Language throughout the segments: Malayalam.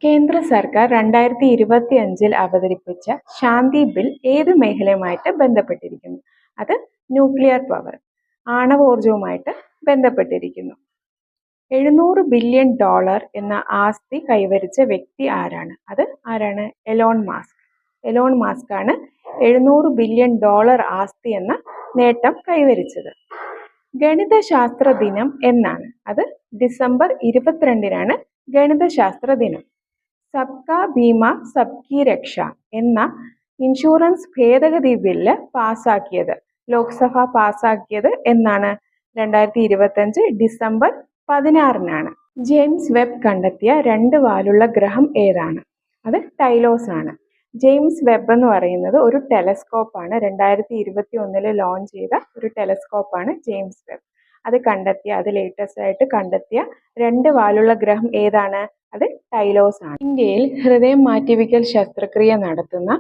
കേന്ദ്ര സർക്കാർ 2025 അവതരിപ്പിച്ച ശാന്തി ബിൽ ഏത് മേഖലയുമായിട്ട് ബന്ധപ്പെട്ടിരിക്കുന്നു? അത് ന്യൂക്ലിയർ പവർ, ആണവോർജവുമായിട്ട് ബന്ധപ്പെട്ടിരിക്കുന്നു. $700 ബില്യൺ എന്ന ആസ്തി കൈവരിച്ച വ്യക്തി ആരാണ്? അത് ആരാണ്? Elon mask. എലോൺ മാസ്ക് ആണ് $700 ബില്യൺ ആസ്തി എന്ന നേട്ടം കൈവരിച്ചത്. ഗണിതശാസ്ത്ര ദിനം എന്നാണ്? അത് ഡിസംബർ 22-നാണ് ഗണിതശാസ്ത്ര ദിനം. സബ്കാ ബീമ സബ്കി രക്ഷ എന്ന ഇൻഷുറൻസ് ഭേദഗതി ബില്ല് ലോക്സഭ പാസാക്കിയത് എന്നാണ്? 2025 ഡിസംബർ 16-നാണ്. ജെയിംസ് വെബ് കണ്ടെത്തിയ 2 വാലുള്ള ഗ്രഹം ഏതാണ്? അത് ടൈലോസ് ആണ്. ജെയിംസ് വെബ് എന്ന് പറയുന്നത് ഒരു ടെലസ്കോപ്പാണ്. 2021 ലോഞ്ച് ചെയ്ത ഒരു ടെലസ്കോപ്പാണ് ജെയിംസ് വെബ്. അത് ലേറ്റസ്റ്റ് ആയിട്ട് കണ്ടെത്തിയ 2 വാലുള്ള ഗ്രഹം ഏതാണ്? അത് ടൈലോസ് ആണ്. ഇന്ത്യയിൽ ഹൃദയം മാറ്റിവെക്കൽ ശസ്ത്രക്രിയ നടത്തുന്ന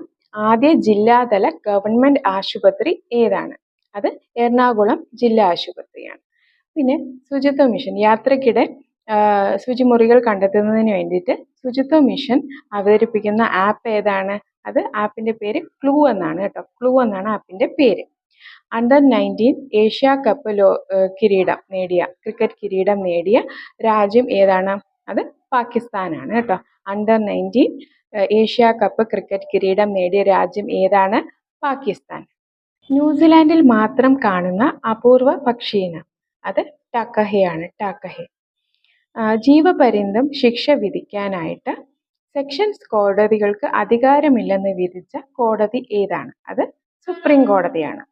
ആദ്യ ജില്ലാതല ഗവൺമെന്റ് ആശുപത്രി ഏതാണ്? അത് എറണാകുളം ജില്ലാ ആശുപത്രിയാണ്. പിന്നെ ശുചിത്വ മിഷൻ, യാത്രക്കിടെ ശുചിമുറികൾ കണ്ടെത്തുന്നതിന് വേണ്ടിയിട്ട് ശുചിത്വ മിഷൻ അവതരിപ്പിക്കുന്ന ആപ്പ് ഏതാണ്? അത് ആപ്പിന്റെ പേര് ക്ലൂ എന്നാണ് കേട്ടോ. ക്ലൂ എന്നാണ് ആപ്പിന്റെ പേര്. Under-19 ഏഷ്യ കപ്പ് ക്രിക്കറ്റ് കിരീടം നേടിയ രാജ്യം ഏതാണ്? അത് പാകിസ്ഥാനാണ് കേട്ടോ. Under-19 ഏഷ്യ കപ്പ് ക്രിക്കറ്റ് കിരീടം നേടിയ രാജ്യം ഏതാണ്? പാകിസ്ഥാൻ. ന്യൂസിലാൻഡിൽ മാത്രം കാണുന്ന അപൂർവ പക്ഷിയിനം? അത് ടക്കഹയാണ്. ടക്കഹെ. ജീവപര്യന്തം ശിക്ഷ വിധിക്കാനായിട്ട് സെക്ഷൻസ് കോടതികൾക്ക് അധികാരമില്ലെന്ന് വിധിച്ച കോടതി ഏതാണ്? അത് സുപ്രീം കോടതിയാണ്.